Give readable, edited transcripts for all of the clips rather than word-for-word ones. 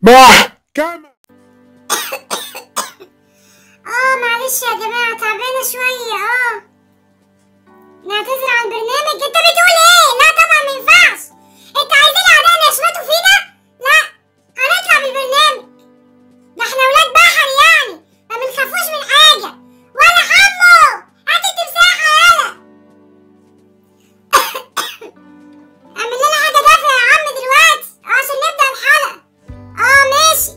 محكمة. معلش يا جماعة، تعبانة شوية. نعتذر عن البرنامج. انت بتقول ايه؟ لا طبعا ما ينفعش. انت عايزين اعدائنا يشمتوا فينا؟ لا، هنطلع بالبرنامج. ده احنا ولاد بحر يعني، ما بنخافوش من حاجة. ولا حمو، هات التمساحة يالا. اعمل لنا حاجة دافية يا عم دلوقتي عشان نبدأ الحلقة. ماشي.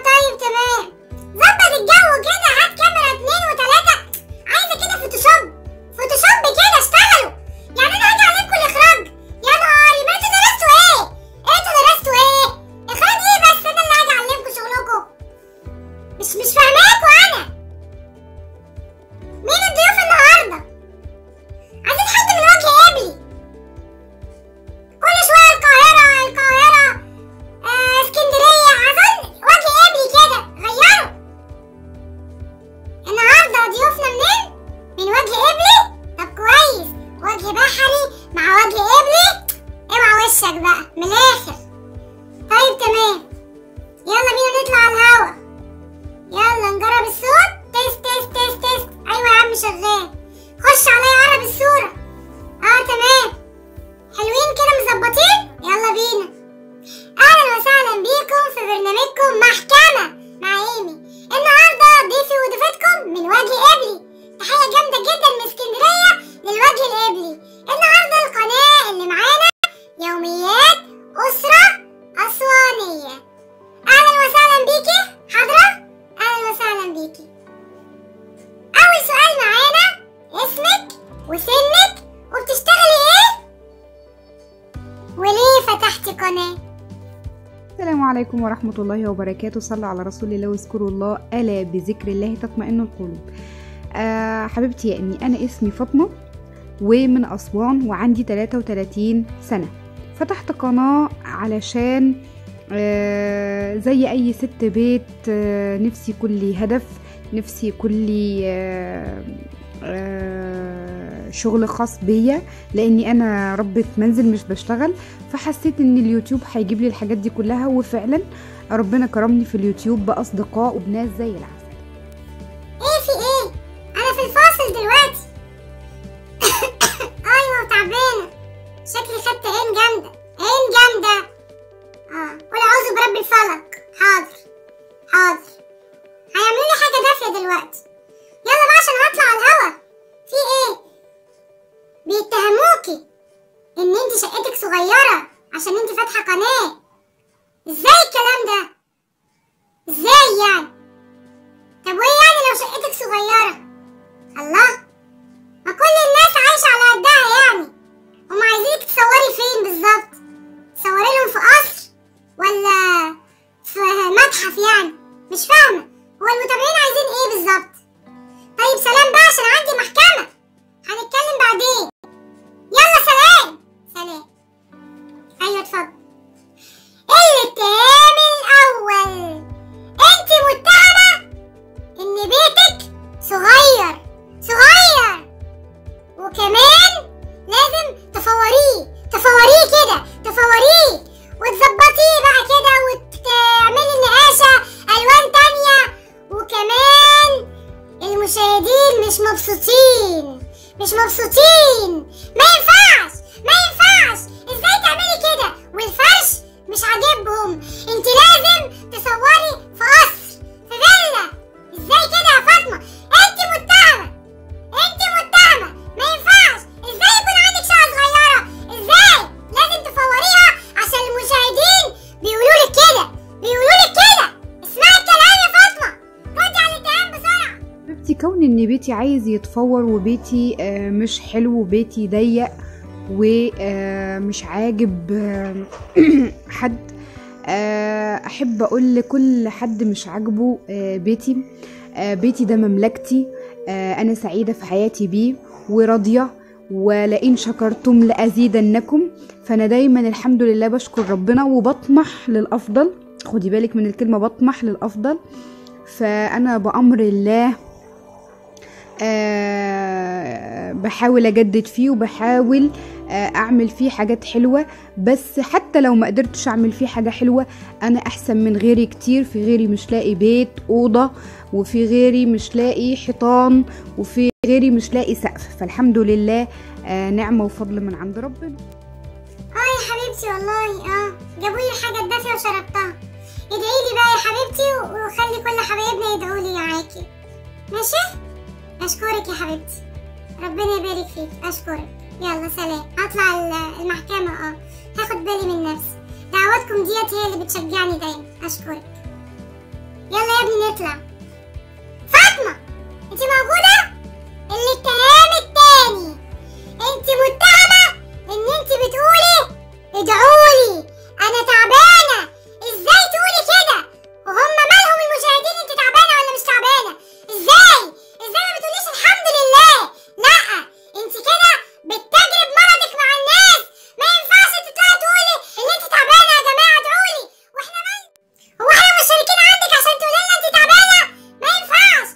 طيب تمام. ظبط الجو كده، هات كاميرا 2 و3. عايزة كده فوتوشوب كده، اشتغلوا. يعني انا هاجي عليكم الاخراج؟ يا نهاري، ما انتوا درستوا ايه؟ اخراج ايه بس؟ انا اللي هاجي اعلمكم شغلكم؟ مش فاهماكوا انا. مين الضيوف النهارده؟ عايزين حد من وجه قبلي. كل شوية القاهرة، اسكندرية. عايزين وجه قبلي كده، غيروا. النهارده ضيوفنا منين؟ من وجه قبلي؟ طب كويس، وجه بحري مع وجه قبلي. اوعى وشك بقى من الاخر. طيب تمام، يلا بينا نطلع على الهوا. يلا نجرب الصوت. تيست. ايوه يا عم شغال. خش عليا قرب الصورة. تمام، حلوين كده مظبطين. يلا بينا. اهلا وسهلا بيكم في برنامجكم محكمة مع ايمي. النهارده ضيفي وضيفتكم من وجه قبلي. تحية جامدة جدا من اسكندرية للوجه القبلي. النهارده القناة اللي معانا يوميات أسرة أسوانية. أهلا وسهلا بيكي حضرة. أهلا وسهلا بيكي. أول سؤال معانا، اسمك وسنك وبتشتغلي ايه؟ وليه فتحتي قناة؟ السلام عليكم ورحمة الله وبركاته. صلوا على رسول الله واذكروا الله، ألا بذكر الله تطمئن القلوب. حبيبتي يا إني، أنا اسمي فاطمة ومن أسوان وعندي 33 سنة. فتحت قناة علشان زي أي ست بيت، نفسي يكون لي هدف، نفسي يكون لي شغل خاص بيا، لاني انا ربة منزل مش بشتغل. فحسيت ان اليوتيوب هيجيب لي الحاجات دي كلها، وفعلا ربنا كرمني في اليوتيوب باصدقاء وبناس زي العسل. في ايه؟ انا في الفاصل دلوقتي. ايوه تعبانه، شكلي خدت عين جامده. قول اعوذ برب الفلق. حاضر. هيعملوا لي حاجه دافيه دلوقتي. يلا بقى عشان هطلع على الهوا. في ايه؟ بيتهموكي ان انت شقتك صغيره عشان انت فاتحه قناه. ازاي الكلام ده؟ ازاي يعني؟ طب وايه يعني لو شقتك صغيره؟ الله، ما كل الناس عايشه على قدها يعني. هم عايزينك تصوري فين بالظبط؟ تصوري لهم في قصر ولا في متحف يعني؟ مش فاهمه، هو المتابعين عايزين ايه بالظبط؟ طيب سلام بقى عشان عندي محكمة، هنتكلم بعدين. يلا سلام. ايوه اتفضل. الاتهام الاول، انت متهمة ان بيتك صغير وكمان لازم تفوريه كده، وتظبطيه بقى كده، وتعملي نقاشة الوان تانية. وكمان المشاهدين مش مبسوطين. ما ينفعش. ازاي تعملي كده؟ والفرش مش عاجبهم. انت لازم تصوري في قصر، في فيلا. ازاي كده يا فاطمة؟ انت متهمة. ما ينفعش. ازاي يكون عندك شقة صغيرة؟ ازاي؟ لازم تفوريها عشان المشاهدين بيقولولك كده. اسمعي الكلام يا فاطمة، ردي على الاتهام بسرعة. حبيبتي، كون ان بيتي عايز يتفور وبيتي مش حلو وبيتي ضيق ومش عاجب حد، احب اقول لكل حد مش عاجبه بيتي ده مملكتي. انا سعيدة في حياتي بيه وراضية، ولئن شكرتم لأزيدنكم. فانا دايما الحمد لله بشكر ربنا وبطمح للافضل. خدي بالك من الكلمة، بطمح للافضل. فانا بأمر الله بحاول اجدد فيه، وبحاول اعمل فيه حاجات حلوة. بس حتى لو ما قدرتش اعمل فيه حاجة حلوة، انا احسن من غيري كتير. في غيري مش لاقي بيت اوضة، وفي غيري مش لاقي حيطان، وفي غيري مش لاقي سقف. فالحمد لله نعمة وفضل من عند ربنا. يا حبيبتي والله جابولي الحاجة الدافية وشربتها. ادعيلي بقى يا حبيبتي، وخلي كل حبايبنا يدعولي معاكي، ماشي؟ اشكرك يا حبيبتي، ربنا يبارك فيك، اشكرك. يلا سلام، هطلع المحكمة هاخد بالي من نفسي. دعواتكم ديت هي اللي بتشجعني دايما. اشكرك. يلا يا ابني نطلع. فاطمة انت موجودة؟ الاتهام التاني، انت متهمة ان انت بتقولي ادعولي انا تعبانة. ازاي تقولي كده؟ وهم مالهم المشاهدين؟ انت تعبانة ولا مش تعبانة؟ ازاي ما بتقوليش الحمد لله؟ لا، انت كده بتجرب مرضك مع الناس. ما ينفعش تطلعي تقولي ان انت تعبانة. يا جماعة ادعولي، واحنا هو احنا مشتركين عندك عشان تقولي لنا انت تعبانة؟ ما ينفعش.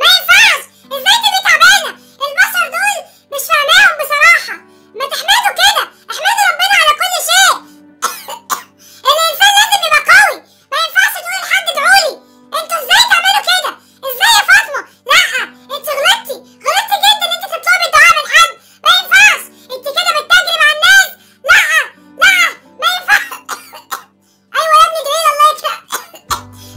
ما ينفعش. ازاي تبقي تعبانة؟ البشر دول مش فاهماهم بصراحة. ما تحمدوا كده، احمدوا ربنا على كل شيء. الانسان لازم يبقى قوي. ما ينفعش تقولي لحد ادعولي. انتوا ازاي تعملوا كده؟ ازاي يا فاطمة؟ لا، انت غلطتي جدا ان انت تطلبي الدعاء من حد. ما ينفعش، انت كده بتجري مع الناس. لا ما ينفعش. ايوه يا ابني ادعيلي الله يكرمك.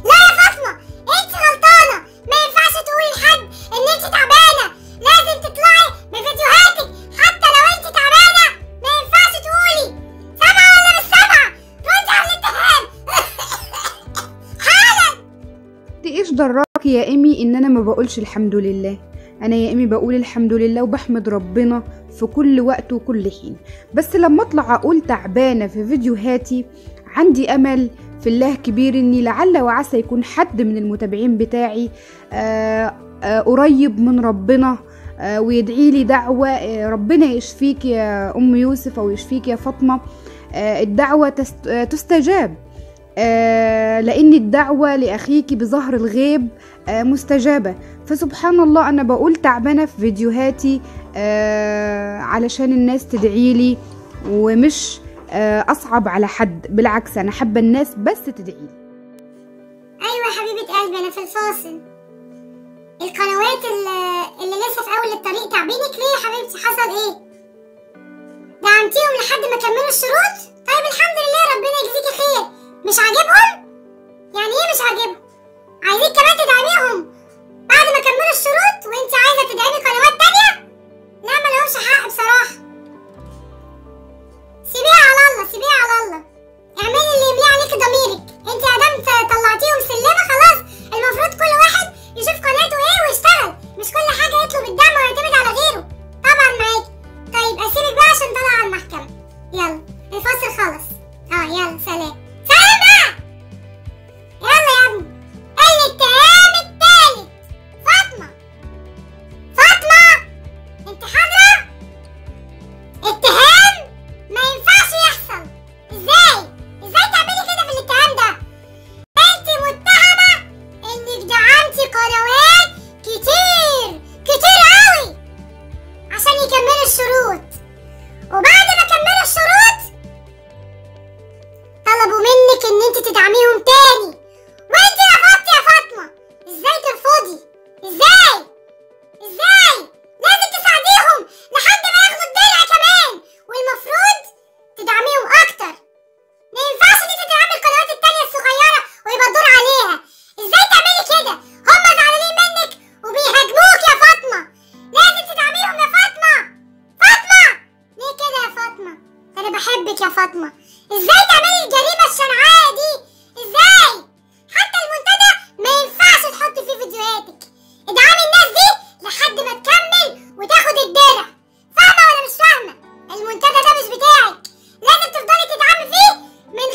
لا يا فاطمة، انت غلطانة. ما ينفعش تقولي لحد ان انت تعبانة. لازم تطلعي بفيديوهاتك حتى لو انت تعبانة. ما ينفعش تقولي. سامعة ولا مش سامعة؟ ردي على الاتهام حالا. انت ايش دراك يا ايمي ان انا ما بقولش الحمد لله؟ انا يا ايمي بقول الحمد لله وبحمد ربنا في كل وقت وكل حين. بس لما اطلع اقول تعبانة في فيديوهاتي، عندي امل في الله كبير اني لعل وعسى يكون حد من المتابعين بتاعي قريب من ربنا ويدعي لي دعوة. ربنا يشفيك يا ام يوسف او يشفيك يا فاطمة. الدعوة تستجاب، لأن الدعوة لأخيك بظهر الغيب مستجابة. فسبحان الله أنا بقول تعبانة في فيديوهاتي علشان الناس تدعيلي، ومش أصعب على حد. بالعكس أنا حابة الناس بس تدعيلي. ايوه يا حبيبة قلبي، انا في الفاصل. القنوات اللي لسه في اول الطريق تعبينك ليه يا حبيبتي؟ حصل ايه؟ دعمتيهم لحد ما كملوا الشروط؟ طيب الحمد لله، ربنا يجزيكي خير. مش عاجبهم؟ يعني ايه مش عاجبهم؟ عايزين كمان تدعميهم بعد ما كملوا الشروط وانت عايزه تدعمي قنوات تانية؟ لا، مالهمش حق بصراحه. سيبيها على الله، سيبيها على الله. اعملي اللي يملي عليكي ضميرك. انت ادام طلعتيهم سلمه خلاص، المفروض كل واحد يشوف قناته ايه ويشتغل، مش كل حاجه يطلب الدعم ويعتمد على غيره. طبعا معاكي. طيب اسيبك بقى عشان طالعه على المحكمه. يلا الفاصل خلص. يلا سلام. سلام بقى. يلا يا ابني. الاتهام التالت، فاطمة. انت حاضرة؟ اتهام ما ينفعش يحصل. ازاي تعملي كده في الاتهام ده؟ انت متهمة انك دعمتي قنوات كتير قوي عشان يكملوا الشروط، وبعد ما كملوا الشروط طلبوا منك ان انت تدعميهم تاني، وانت رفضتي يا فاطمة. ازاي ترفضي؟ ازاي لازم تساعديهم لحد ما ياخدوا الدرع كمان، والمفروض تدعميهم اكتر. ما ينفعش انت تدعمي القنوات التانية الصغيرة ويبقى الدور عليها. ازاي تعملي كده؟ هما زعلانين منك وبيهاجموك يا فاطمة. لازم تدعميهم يا فاطمة. ليه كده يا فاطمة؟ انا بحبك يا فاطمة. ازاي تعملي الجريمة الشنعاء دي؟ ازاي؟ حتى المنتدى ما ينفعش تحطي فيه فيديوهاتك. ادعمي الناس دي لحد ما تكمل وتاخد الدرع. فاهمة ولا مش فاهمة؟ المنتدى ده مش بتاعك، لازم تفضلي تدعمي فيه من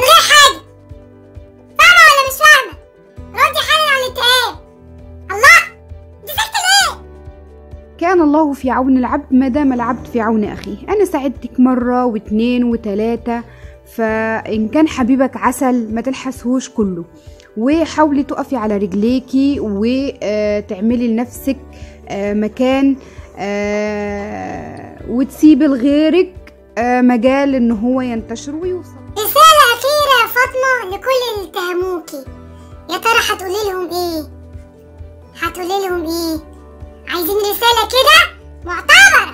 غير حاجة. فاهمة ولا مش فاهمة؟ ردي حالا على الاتهام. الله، انت ساكتة ليه؟ كان الله في عون العبد ما دام العبد في عون أخيه. أنا ساعدتك مرة واثنين وثلاثة، فإن كان حبيبك عسل ما تلحسهوش كله، وحاولي تقفي على رجليكي وتعملي لنفسك مكان وتسيب لغيرك مجال ان هو ينتشر ويوصل. رسالة أخيرة يا فاطمة لكل اللي اتهموكي، يا ترى هتقولي لهم ايه؟ هتقولي لهم ايه؟ عايزين رسالة كده معتبرة.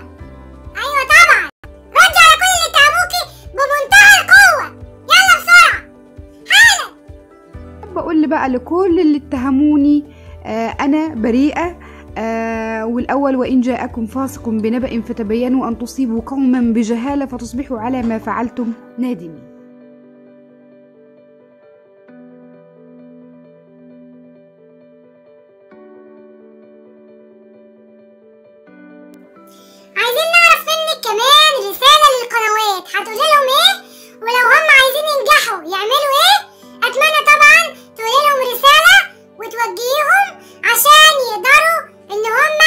ايوه طبعا، ردي على كل اللي اتهموكي بمنتهى القوة، يلا بسرعة حالا. بقول بقى لكل اللي اتهموني انا بريئة. والأول وإن جاءكم فاسق بنبأ فتبينوا أن تصيبوا قوما بجهالة فتصبحوا على ما فعلتم نادمين. عايزين نعرف منك كمان رسالة للقنوات، هتقولي لهم ايه؟ ولو هم عايزين ينجحوا يعملوا ايه؟ أتمنى طبعا تقولي لهم رسالة وتوجهيهم عشان يقدروا إن هم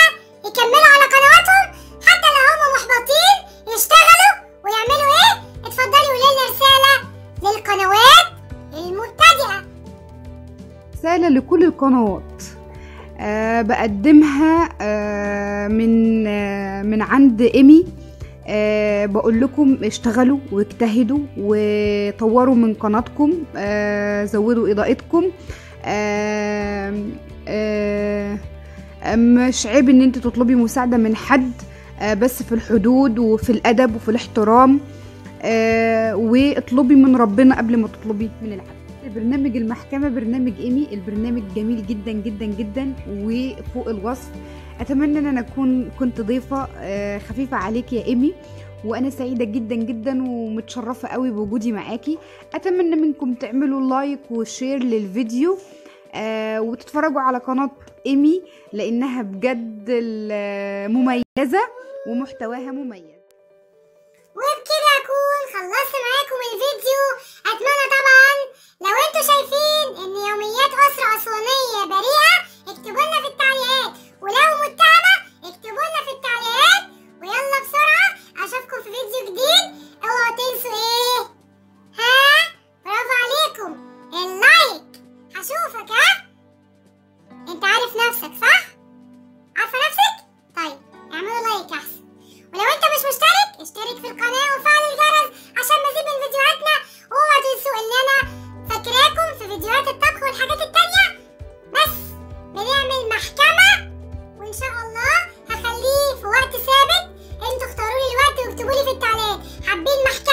يكملوا على قنواتهم، حتى لو هم محبطين يشتغلوا ويعملوا ايه؟ اتفضلي قولي لنا رسالة للقنوات المبتدئة. رسالة لكل القنوات بقدمها من عند إيمي. بقول لكم اشتغلوا واجتهدوا وطوروا من قناتكم، زودوا إضاءتكم. مش عيب ان انت تطلبي مساعدة من حد، بس في الحدود وفي الأدب وفي الاحترام، واطلبي من ربنا قبل ما تطلبي من العبد. برنامج المحكمة برنامج إيمي، البرنامج جميل جدا جدا جدا وفوق الوصف. أتمنى أن أنا كنت ضيفة خفيفة عليك يا إيمي، وأنا سعيدة جدا جدا ومتشرفة قوي بوجودي معاكي. أتمنى منكم تعملوا لايك وشير للفيديو، وتتفرجوا على قناة إيمي لأنها بجد مميزة ومحتواها مميز. وبكده أكون خلصت معاكم الفيديو. أتمنى طبعا لو انتوا شايفين ان يوميات أسرة أسوانية بريئة اكتبوا لنا في التعليقات، ولو متهمة اكتبوا لنا في التعليقات. ويلا بسرعة أشوفكم في فيديو جديد. اوعوا تنسوا ايه؟ برافو عليكم، اللايك. هشوفك. انت عارف نفسك صح؟ عارفة نفسك؟ طيب اعملوا لايك احسن. ولو انت مش مشترك اشترك في القناة وفعل الجرس عشان مزيد من فيديوهاتنا. واوعوا تنسوا ان انا فاكراكم في فيديوهات الطبخ والحاجات التانية، بس بنعمل محكمة وان شاء الله هخليه في وقت ثابت. انتوا اختاروا لي الوقت واكتبوا لي في التعليقات حابين محكمة